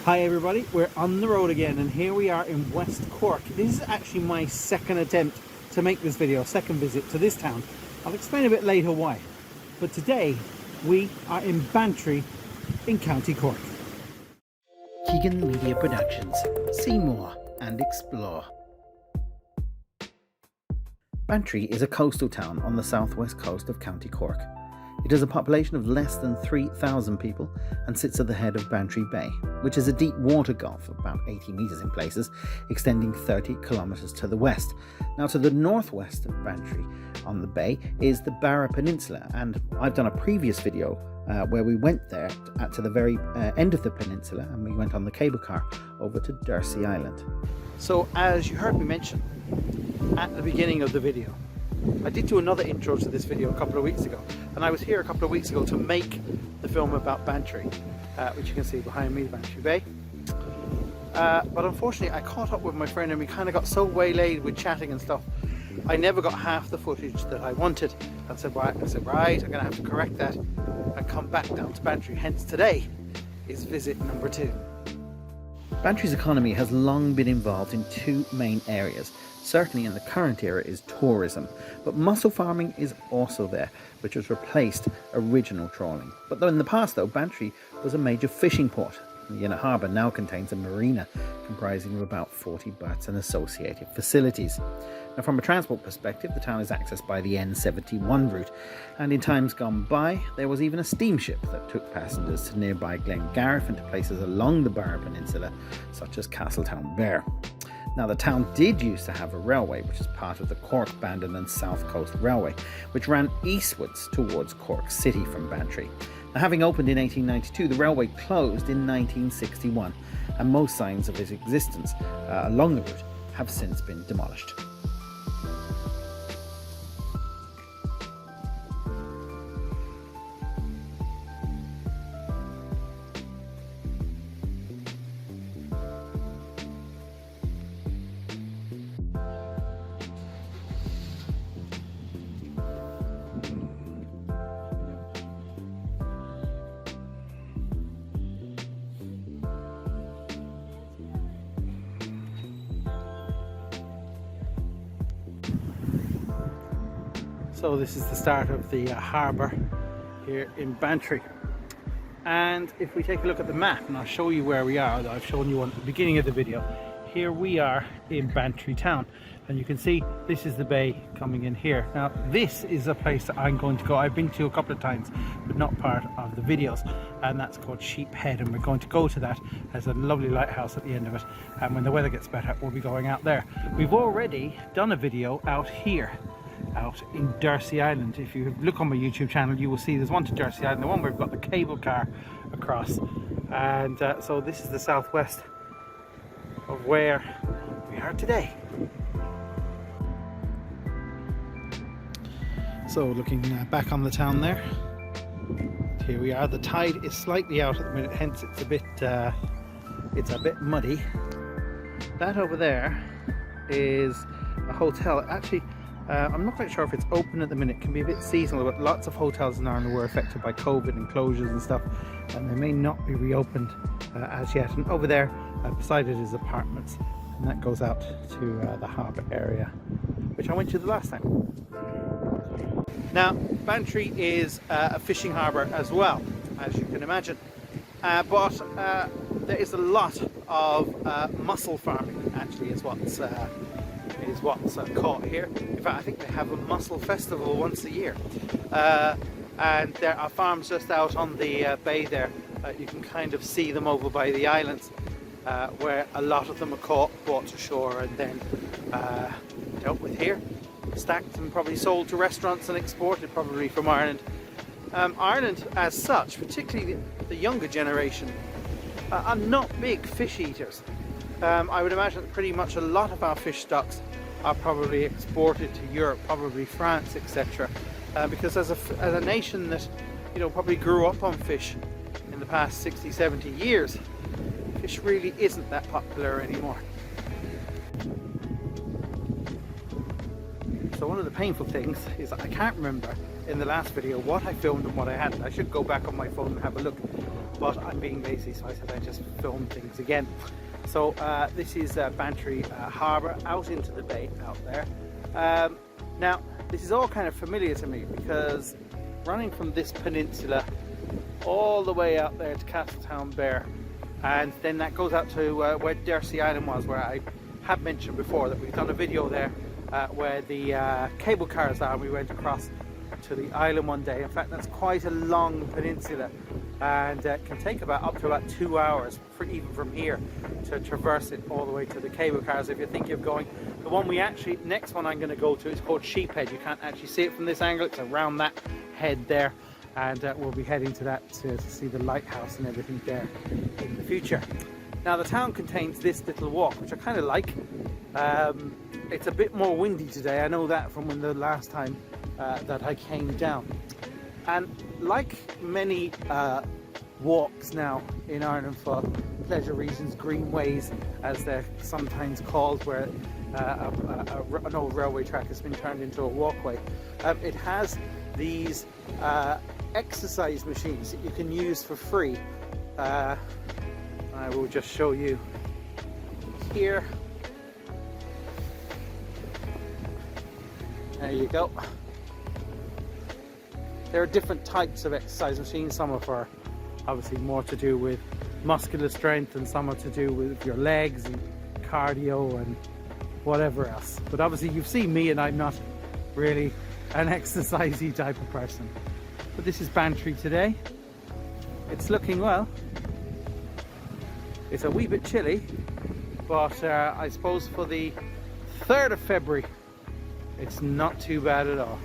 Hi everybody, we're on the road again and here we are in West Cork. This is actually my second attempt to make this video, second visit to this town. I'll explain a bit later why. But today we are in Bantry in County Cork. Keegan Media Productions. See more and explore. Bantry is a coastal town on the southwest coast of County Cork. It has a population of less than 3,000 people and sits at the head of Bantry Bay, which is a deep water gulf, about 80 metres in places, extending 30 kilometres to the west. Now to the northwest of Bantry on the bay is the Barra Peninsula, and I've done a previous video where we went there to the very end of the peninsula, and we went on the cable car over to Dursey Island. So as you heard me mention at the beginning of the video, I did do another intro to this video a couple of weeks ago, and I was here a couple of weeks ago to make the film about Bantry, which you can see behind me, Bantry Bay. But unfortunately I caught up with my friend and we kind of got so waylaid with chatting and stuff, I never got half the footage that I wanted. I said, right, I'm going to have to correct that and come back down to Bantry. Hence today is visit number 2. Bantry's economy has long been involved in two main areas. Certainly in the current era is tourism, but mussel farming is also there, which has replaced original trawling. But in the past though, Bantry was a major fishing port. The inner harbour now contains a marina comprising of about 40 berths and associated facilities. Now from a transport perspective, the town is accessed by the N71 route, and in times gone by there was even a steamship that took passengers to nearby Glengarriff and to places along the Barra Peninsula such as Castletown Bear. Now the town did used to have a railway, which is part of the Cork, Bandon and South Coast Railway, which ran eastwards towards Cork City from Bantry. Now, having opened in 1892, the railway closed in 1961, and most signs of its existence along the route have since been demolished. So this is the start of the harbour here in Bantry, and if we take a look at the map, and I'll show you where we are, I've shown you at the beginning of the video, here we are in Bantry Town, and you can see this is the bay coming in here. Now this is a place that I'm going to go. I've been to a couple of times but not part of the videos, and that's called Sheep Head, and we're going to go to that. There's a lovely lighthouse at the end of it, and when the weather gets better we'll be going out there. We've already done a video out here out in Dursey Island. If you look on my YouTube channel you will see there's one to Dursey Island, the one where we've got the cable car across, and so this is the southwest of where we are today. So looking back on the town there, here we are. The tide is slightly out at the minute, hence it's a bit muddy. That over there is a hotel. Actually I'm not quite sure if it's open at the minute. It can be a bit seasonal, but lots of hotels in Ireland were affected by COVID and closures and stuff, and they may not be reopened as yet. And over there beside it is apartments, and that goes out to the harbour area, which I went to the last time. Now Bantry is a fishing harbour as well, as you can imagine, but there is a lot of mussel farming actually is what's caught here. In fact, I think they have a mussel festival once a year, and there are farms just out on the bay there. You can kind of see them over by the islands, where a lot of them are caught, brought to shore, and then dealt with here, stacked and probably sold to restaurants and exported probably from Ireland. Ireland as such, particularly the younger generation, are not big fish eaters. I would imagine that pretty much a lot of our fish stocks are probably exported to Europe, probably France, etc. Because as a nation that, you know, probably grew up on fish in the past 60, 70 years, fish really isn't that popular anymore. So one of the painful things is that I can't remember in the last video what I filmed and what I hadn't. I should go back on my phone and have a look. but I'm being lazy, so I said I'd just film things again. So this is Bantry Harbour, out into the bay out there. Now this is all kind of familiar to me because running from this peninsula all the way out there to Castletown Bear, and then that goes out to where D'Arcy Island was, where I have mentioned before that we've done a video there where the cable cars are, and we went across to the island one day. In fact, that's quite a long peninsula, and can take up to about 2 hours even from here to traverse it all the way to the cable cars if you're thinking of going. The one next one I'm going to go to is called Sheephead. You can't actually see it from this angle, it's around that head there, and we'll be heading to that to see the lighthouse and everything there in the future. Now the town contains this little walk, which I kind of like. It's a bit more windy today, I know that from when the last time that I came down. And like many walks now in Ireland for pleasure reasons, greenways as they're sometimes called, where an old railway track has been turned into a walkway, it has these exercise machines that you can use for free. I will just show you here. There you go. There are different types of exercise machines. Some are for obviously more to do with muscular strength, and some are to do with your legs and cardio and whatever else. But obviously you've seen me, and I'm not really an exercisey type of person. But this is Bantry today. It's looking well. It's a wee bit chilly, but I suppose for the 3rd of February it's not too bad at all.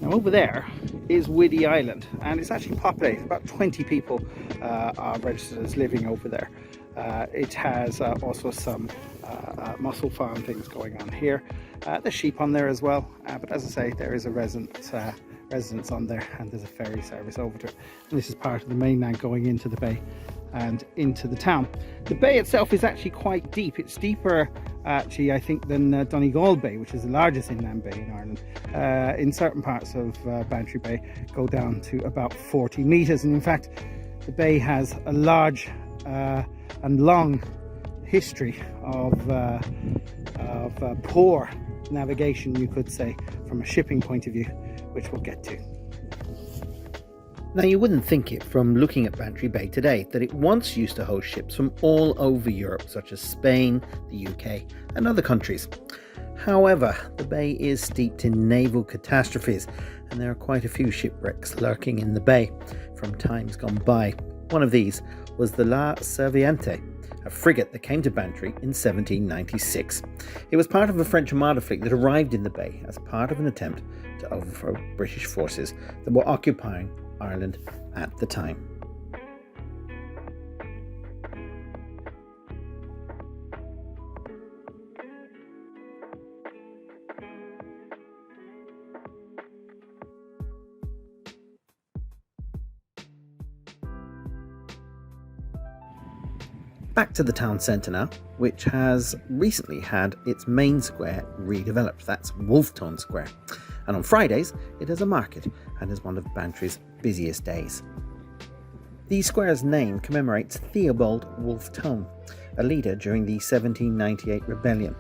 Now over there is Whiddy Island, and it's actually populated. About 20 people are registered as living over there. It has also some mussel farm things going on here. There's sheep on there as well, but as I say, there is a residence on there, and there's a ferry service over to it. And this is part of the mainland going into the bay and into the town. The bay itself is actually quite deep. It's deeper actually, I think, than Donegal Bay, which is the largest inland bay in Ireland. In certain parts of Bantry Bay go down to about 40 metres, and in fact the bay has a large and long history of poor navigation, you could say, from a shipping point of view, which we'll get to. Now, you wouldn't think it from looking at Bantry Bay today that it once used to host ships from all over Europe, such as Spain, the UK and other countries. However, the bay is steeped in naval catastrophes, and there are quite a few shipwrecks lurking in the bay from times gone by. One of these was the La Serviente, a frigate that came to Bantry in 1796. It was part of a French armada fleet that arrived in the bay as part of an attempt to overthrow British forces that were occupying Ireland at the time. Back to the town centre now, which has recently had its main square redeveloped. That's Wolftown Square. And on Fridays, it has a market and is one of Bantry's busiest days. The square's name commemorates Theobald Wolfe-Tone, a leader during the 1798 rebellion.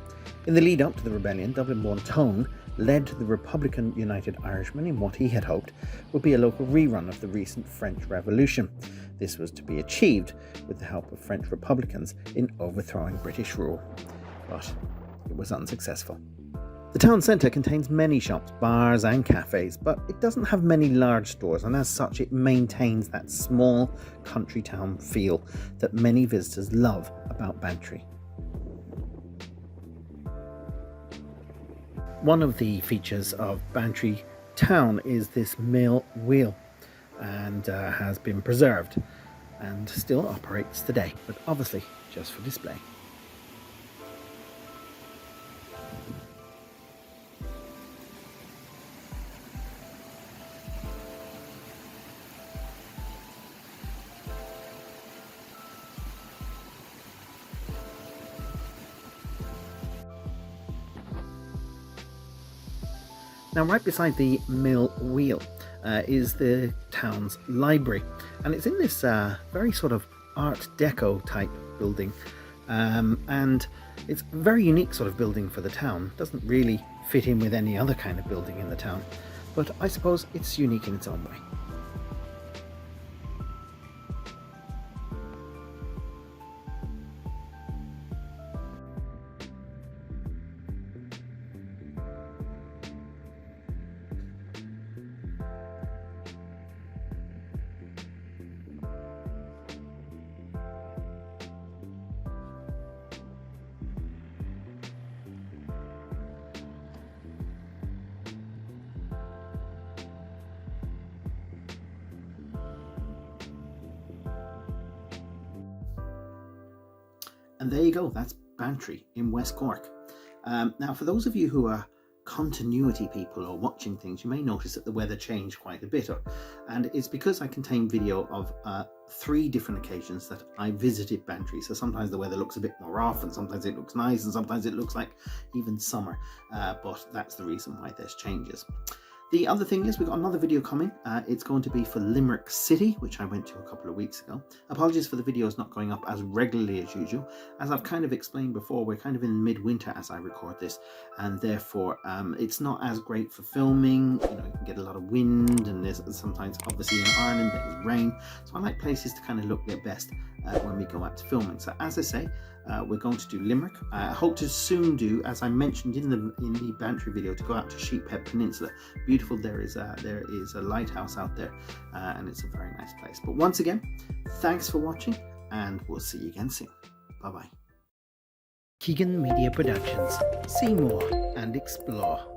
In the lead up to the rebellion, Dublin-born Tone led the Republican United Irishmen in what he had hoped would be a local rerun of the recent French Revolution. This was to be achieved with the help of French Republicans in overthrowing British rule, but it was unsuccessful. The town centre contains many shops, bars and cafes, but it doesn't have many large stores, and as such it maintains that small country town feel that many visitors love about Bantry. One of the features of Bantry Town is this mill wheel, and has been preserved and still operates today, but obviously just for display. Now, right beside the mill wheel is the town's library, and it's in this very sort of Art Deco type building, and it's a very unique sort of building for the town. It doesn't really fit in with any other kind of building in the town, but I suppose it's unique in its own way. And there you go, that's Bantry in West Cork. Now, for those of you who are continuity people or watching things, you may notice that the weather changed quite a bit. And it's because I contain video of 3 different occasions that I visited Bantry. So sometimes the weather looks a bit more off, and sometimes it looks nice, and sometimes it looks like even summer. But that's the reason why there's changes. The other thing is we've got another video coming. It's going to be for Limerick City, which I went to a couple of weeks ago. Apologies for the videos not going up as regularly as usual. As I've kind of explained before, we're kind of in midwinter as I record this, and therefore it's not as great for filming. You know, you can get a lot of wind, and there's sometimes, obviously in Ireland, there's rain. So I like places to kind of look their best when we go out to filming. So as I say, we're going to do Limerick. I hope to soon do, as I mentioned in the Bantry video, to go out to Sheephead Peninsula. Beautiful. There is a lighthouse out there, and it's a very nice place. But once again, thanks for watching, and we'll see you again soon. Bye bye. Keegan Media Productions. See more and explore.